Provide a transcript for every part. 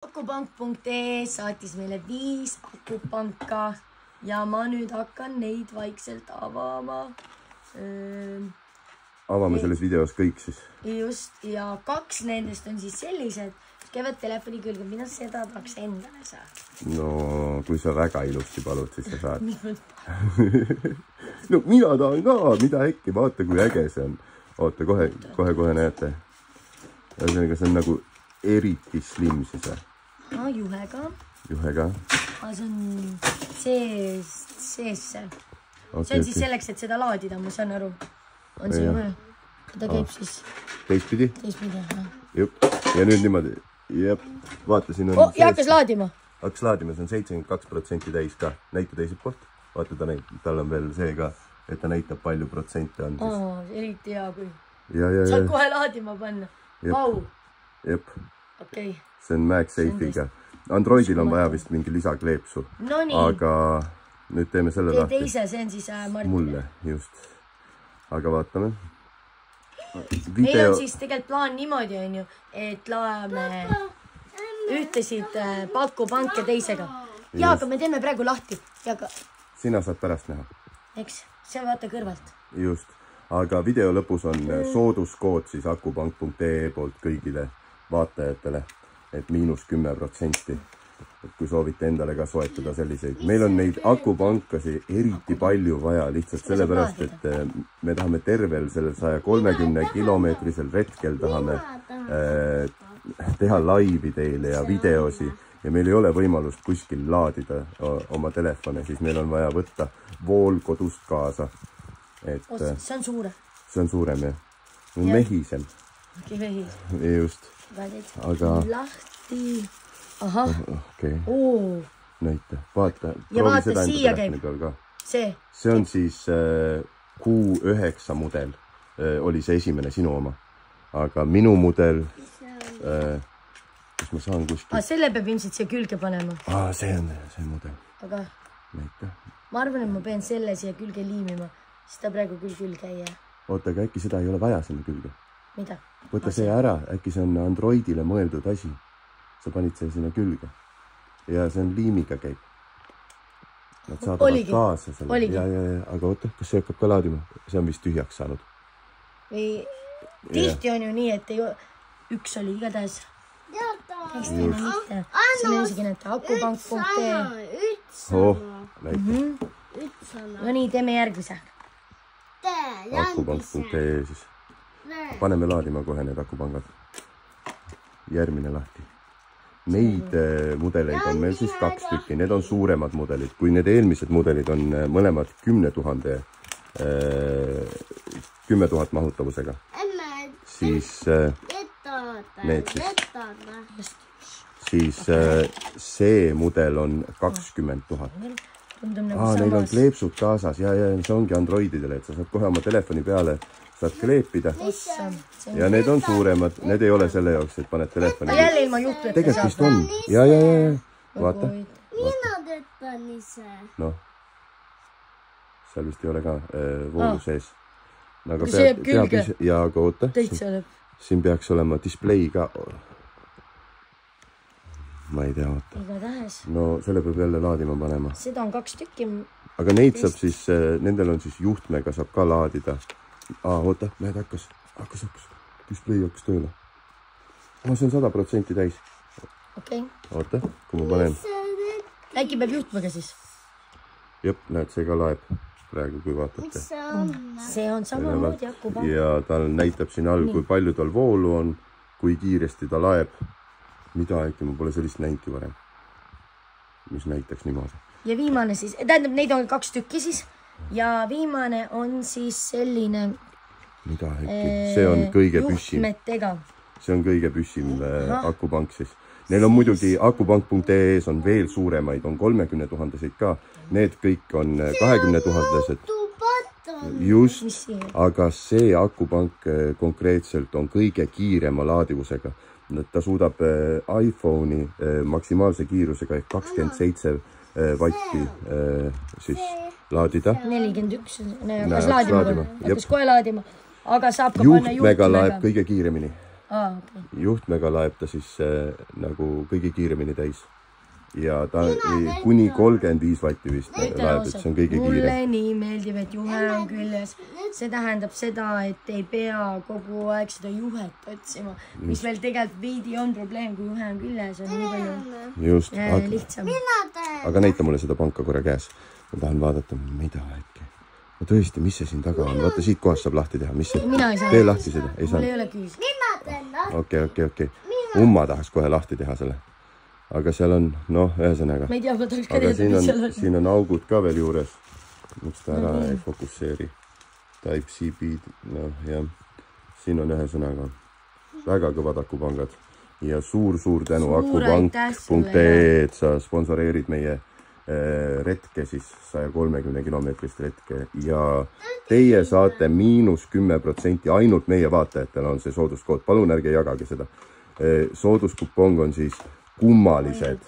Akupank.ee saatis meile 5 akupanka ja ma nüüd hakkan neid vaikselt avama. Avame selles videos kõik siis. Just, ja 2 nendest on siis sellised, mis käivad telefoni külge, mida seda tahaks endale saada. No, kui sa väga ilusti palud, siis sa saad. No, mina tahan ka, mida äkki, vaata kui äge see on. Oota, kohe näete. See on nagu eriti slim siis. Juhega. Juhega. See on sees see. See on siis selleks, et seda laadida, ma saan aru. On see juhe? Ta käib siis... Teistpidi? Teistpidi, jah. Jupp. Ja nüüd niimoodi. Jep. Vaata, siin on... Ja hakkas laadima? Hakkas laadima, see on 72% täis ka. Näita teiselt poolt. Vaata, tal on veel see ka, et ta näitab palju protsente on siis. Eriti hea kui. Saad kohe laadima panna. Vau. Jep. Okei. See on MagSafe'iga. Androidil on vaja vist mingi lisakleepsu. No nii. Aga nüüd teeme selle lahti. Teise, see on siis Martin. Mulle, just. Aga vaatame. Meil on siis tegelikult plaan niimoodi, on ju, et laeme ühtesid pakupanke teisega. Ja, aga me teeme praegu lahti. Sina saad pärast näha. Eks, see vaata kõrvalt. Just. Aga video lõpus on sooduskood siis akupank.ee poolt kõigile vaatajatele, et -10%. Et kui soovite endale ka soetada selliseid. Meil on neid akupankasi eriti palju vaja lihtsalt sellepärast, et me tahame tervel sellel 130 kilomeetrisel retkel tahame teha laivi teile ja videosi ja meil ei ole võimalust kuskil laadida oma telefone, siis meil on vaja võtta vool kodust kaasa. See on suurem. See on suurem, jah. Mehisem. Mehisem. Just. Aga... Lahti. Aha. Okei. Näita. Vaata. Ja vaata, siia käib. See. See on siis Q9 mudel. Oli see esimene sinu oma. Aga minu mudel... Kus ma saan kuskil... Selle peab ilmselt siia külge panema. See on see mudel. Aga... Näita. Ma arvan, et ma pean selle siia külge liimima. Siis ta praegu küll külge ei jää. Oota, aga äkki seda ei ole vaja sinna külge? Mida? Võta see ära, äkki see on Androidile mõeldud asi. Sa panid see sinna külge. Ja see on liimiga käib. Nad saadavad kaasa selle. Ja, aga oota, kas see hakkab ka laadima? See on vist tühjaks saanud. Tihti on ju nii, et üks oli igatahes. Teist on mitte. See on isegi näete akupank.ee. Näita. No nii, teeme järgmise. Akupank.ee siis. Paneme laadima kohe need akupangad. Järgmine lahti. Neid mudeleid on meil siis 2 tükki. Need on suuremad mudelid. Kui need eelmised mudelid on mõlemad 10 000 mahutavusega. Siis need siis see mudel on 20 000. Neil on kleepsud kaasas. Ja see ongi Androididele, et sa saad kohe oma telefoni peale saad kleepida. Ja need on suuremad. Need ei ole selle jaoks, et paned telefoni. Jälle ilma juhtujate saab. Tegelikult vist on. Ja. Vaata. Mina töötan ise. Noh. Seal vist ei ole ka voolu sees. See jääb külge. Ja, aga oota. Siin peaks olema display ka. Ma ei tea, oota. No selle peab jälle laadima panema. Seda on 2 tükki. Aga neid saab siis, nendel on siis juhtmega saab ka laadida. Oota, näed, hakkas. Display hakkas tööle. See on 100% täis. Okei. Oota, kui ma panen. Äkki peab juhtmega siis? Jep, näed, see ka laeb praegu, kui vaatate. See on samamoodi akupank. Ja tal näitab siin all, kui palju tal voolu on, kui kiiresti ta laeb. Mida äkki, ma pole sellist näinki varem. Mis näitaks niimoodi. Ja viimane siis, tähendab, neid on 2 tükki siis. Ja viimane on siis selline mida äkki? See on kõige püssim. Juhtmetega. See on kõige püssim akupank siis. Neil on muidugi akupank.ee on veel suuremaid, on 30 000-seid ka. Need kõik on 20 000-sed. Just, aga see akupank konkreetselt on kõige kiirema laadivusega. Ta suudab iPhone'i maksimaalse kiirusega 27 vatti siis laadida. 41, hakkas laadima. Hakkas kohe laadima. Aga saab ka panna juhtmega laeb kõige kiiremini. juhtmega laeb ta siis nagu kõige kiiremini täis. Ja ta kuni 35 vatti vist laeb, et see on kõige kiire. Mulle nii meeldib, et juhe on küljes. See tähendab seda, et ei pea kogu aeg seda juhet otsima, mis meil tegelikult veidi on probleem, kui juhe on küljes, on nii palju lihtsam. Aga näita mulle seda panka korra käes. Ma tahan vaadata, mida äkki. No tõesti, mis see siin taga on? Vaata, siit kohast saab lahti teha. Mina ei saa. Tee lahti seda. Mul ei ole küüs. Okei. Umma tahaks kohe lahti teha selle. Aga seal on, ühesõnaga. Ma ei tea, ma tahaks ka teada, mis seal on. Siin on augud ka veel juures. Miks ta ära ei fokusseeri. Type-C, jah. Siin on ühesõnaga väga kõvad akupangad. Ja suur tänu akupank.ee, et sa sponsoreerid meie retke, siis 130 kilomeetrist retke. Ja teie saate -10%, ainult meie vaatajatel on see sooduskood. Palun ärge jagage seda. Sooduskupong on siis kummalised,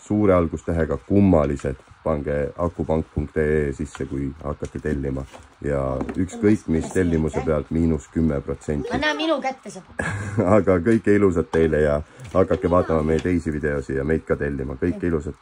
suure algustähega kummalised, pange akupank.ee sisse, kui hakkate tellima ja ükskõik mis tellimuse pealt -10%. Anna minu kätte saab. Aga kõike ilusat teile ja hakake vaatama meie teisi videosi ja meid ka tellima, kõike ilusat.